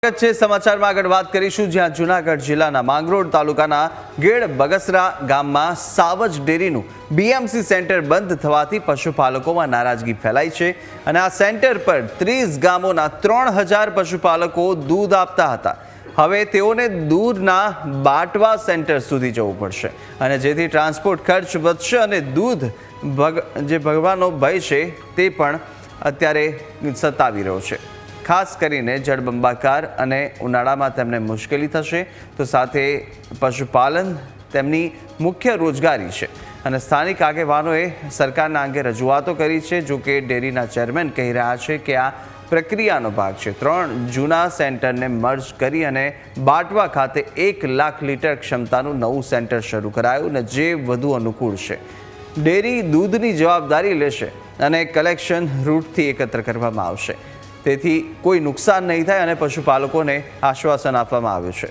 સમાચારમાં આગળ વાત કરીશું જ્યાં જૂનાગઢ જિલ્લાના માંગરોળ તાલુકાના ગેડ બગસરા ગામમાં સાવજ ડેરીનું બીએમસી સેન્ટર બંધ થવાથી પશુપાલકોમાં નારાજગી ફેલાઈ છે અને આ સેન્ટર પર 30 ગામોના 3000 પશુપાલકો દૂધ આપતા હતા। હવે તેઓને દૂધના બાટવા સેન્ટર સુધી જવું પડશે અને જેથી ટ્રાન્સપોર્ટ ખર્ચ વધશે અને દૂધ જે ભગવાનો ભય છે તે પણ અત્યારે સતાવી રહ્યો છે। ખાસ કરીને જળબંબાકાર અને ઉનાળામાં તેમને મુશ્કેલી થશે તો સાથે પશુપાલન તેમની મુખ્ય રોજગારી છે અને સ્થાનિક આગેવાનોએ સરકારના અંગે રજૂઆતો કરી છે। જો કે ડેરીના ચેરમેન કહી રહ્યા છે કે આ પ્રક્રિયાનો ભાગ છે। 3 જૂના સેન્ટરને મર્જ કરી અને બાટવા ખાતે 1 લાખ લીટર ક્ષમતાનું નવું સેન્ટર શરૂ કરાયું અને જે વધુ અનુકૂળ છે। ડેરી દૂધની જવાબદારી લેશે અને કલેક્શન રૂટથી એકત્ર કરવામાં આવશે, તેથી કોઈ નુકસાન નહીં થાય અને પશુપાલકોને આશ્વાસન આપવામાં આવ્યું છે।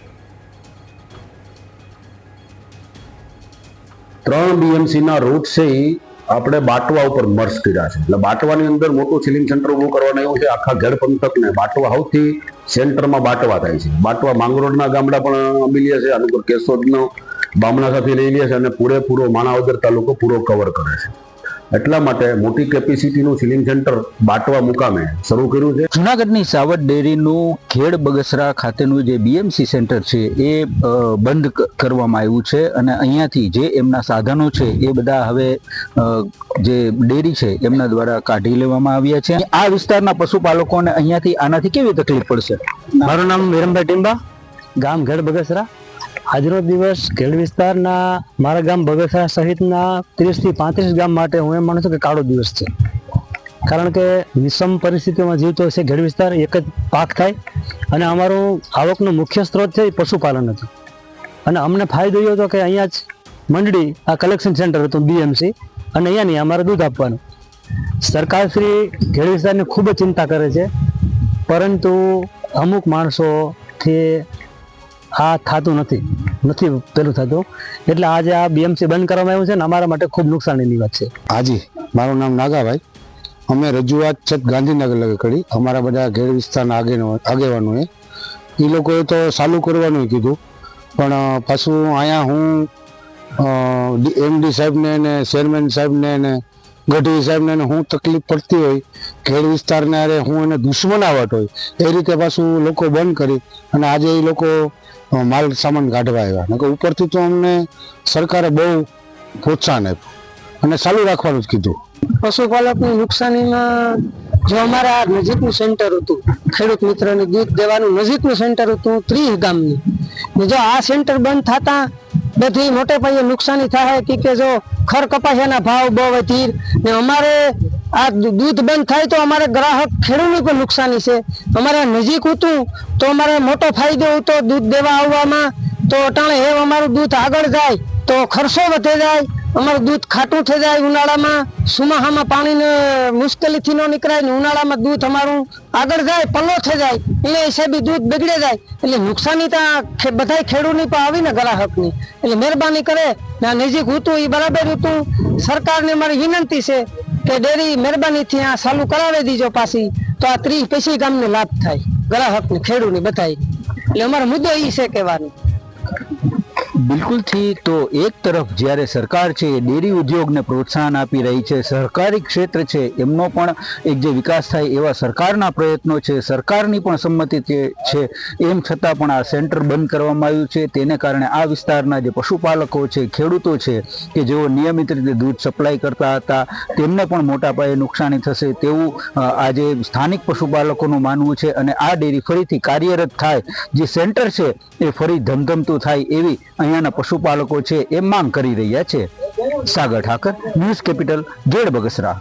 3 બીએમસી ના રૂટ છે આપણે બાટવા ઉપર મર્જ કર્યા છે। એટલે બાટવાની અંદર મોટું ચિલિંગ સેન્ટર ઉભું કરવાનું એવું છે। આખા ઘેડ પંથકને બાટવા સૌથી સેન્ટરમાં બાટવા થાય છે। બાટવા માંગરોળના ગામડા પણ અમી લે છે, અનુકૂળ કેશોદનો બામણા સાથે લઈ લે છે અને પૂરેપૂરો માણાવદર તાલુકો પૂરો કવર કરે છે। એટલા માટે મોટી કેપેસિટીનું સિલિંગ સેન્ટર બાટવા મુકામે શરૂ કર્યું છે। જૂનાગઢની સાવજ ડેરીનું ખેડ બગસરા ખાતેનું જે બીએમસી સેન્ટર છે એ બંધ કરવામાં આવ્યું છે અને અહીંયાથી જે એમના સાધનો છે એ બધા હવે જે ડેરી છે એમના દ્વારા કાઢી લેવામાં આવ્યા છે। આ વિસ્તારના પશુપાલકોને અહીંયાથી આનાથી કેવી તકલીફ પડશે? મારું નામ વિરમભાઈ ટીંબા, ગામ ખેડ બગસરા। આજનો દિવસ ખેડ વિસ્તારના મારા ગામ બગસરા સહિતના 30 થી 35 ગામ માટે હું એમ માનું છું કે કાળો દિવસ છે। કારણ કે વિષમ પરિસ્થિતિમાં જીવતો છે ખેડ વિસ્તાર, એક જ પાક થાય અને અમારું આવકનો મુખ્ય સ્ત્રોત છે એ પશુપાલન હતું અને અમને ફાયદો એ હતો કે અહીંયા જ મંડળી આ કલેક્શન સેન્ટર હતું બીએમસી અને અહીંયા નહીં અમારે દૂધ આપવાનું। સરકારશ્રી ખેડ વિસ્તારની ખૂબ જ ચિંતા કરે છે, પરંતુ અમુક માણસોથી આ થતું નથી પેલું થતું, એટલે આજે આ બીએમસી બંધ કરવામાં આવ્યું છે ને અમારા માટે ખૂબ નુકસાનીની વાત છે। હાજી, મારું નામ નાગાભાઈ। અમે રજૂઆત છત ગાંધીનગર લગે કરી। અમારા બધા ઘેડ વિસ્તારના આગેવાનોએ એ લોકોએ તો ચાલુ કરવાનું કીધું, પણ પાછું અહીંયા હું એમડી સાહેબને ને ચેરમેન સાહેબને ને ગઢવી સાહેબને હું તકલીફ પડતી હોય ખેડ વિસ્તારને અરે હું એને દુશ્મનાવટ હોય એ રીતે પાછું લોકો બંધ કરી અને આજે એ લોકો માલ સામાન કાઢવા આવ્યા। ઉપરથી તો અમને સરકારે બહુ પ્રોત્સાહન આપ્યું અને ચાલુ રાખવાનું જ કીધું। પશુપાલકની નુકસાનીમાં જો અમારા નજીકનું સેન્ટર હતું, ખેડૂત મિત્રને દૂધ દેવાનું નજીકનું સેન્ટર હતું 30 ગામની, જો આ સેન્ટર બંધ થતા બધી મોટે પાયે નુકસાની થાય કે જો ખર કપાસિયાના ભાવ બહુ વધી ને અમારે આ દૂધ બંધ થાય તો અમારે ગ્રાહક ખેડૂતની પણ નુકસાની છે। અમારે નજીક હતું તો અમારે મોટો ફાયદો હતો દૂધ દેવા આવવામાં, તો અટાણે હે અમારું દૂધ આગળ જાય તો ખર્ચો વધે જાય, અમારું દૂધ ખાટું થઈ જાય ઉનાળામાં, સુમાહામાં પાણીને મુશ્કેલીથી ન નીકળાય ને ઉનાળામાં દૂધ અમારું આગળ જાય પલ્લો થઈ જાય એટલે હિસાબે દૂધ બગડે જાય, એટલે નુકસાની તો બધા ખેડૂતની પણ આવી ને ગ્રાહકની। એટલે મહેરબાની કરે ને નજીક હતું એ બરાબર હતું। સરકારને મારી વિનંતી છે કે ડેરી મહેરબાનીથી આ ચાલુ કરાવી દીજો પાછી, તો આ 30-35 ગામને લાભ થાય, ગ્રાહકને ખેડૂતને બધાય। એટલે અમારો મુદ્દો એ છે કહેવાનો। બિલકુલથી તો એક તરફ જ્યારે સરકાર છે એ ડેરી ઉદ્યોગને પ્રોત્સાહન આપી રહી છે, સરકારી ક્ષેત્ર છે એમનો પણ એક જે વિકાસ થાય એવા સરકારના પ્રયત્નો છે, સરકારની પણ સંમતિ છે, એમ છતાં પણ આ સેન્ટર બંધ કરવામાં આવ્યું છે। તેને કારણે આ વિસ્તારના જે પશુપાલકો છે, ખેડૂતો છે કે જેઓ નિયમિત રીતે દૂધ સપ્લાય કરતા હતા તેમને પણ મોટા પાયે નુકસાની થશે તેવું આજે સ્થાનિક પશુપાલકોનું માનવું છે અને આ ડેરી ફરીથી કાર્યરત થાય, જે સેન્ટર છે એ ફરી ધમધમતું થાય એવી અહીંયાના પશુપાલકો છે એ માંગ કરી રહ્યા છે। સાગર ઠાકર, ન્યૂઝ કેપિટલ, ગેડ બગસરા।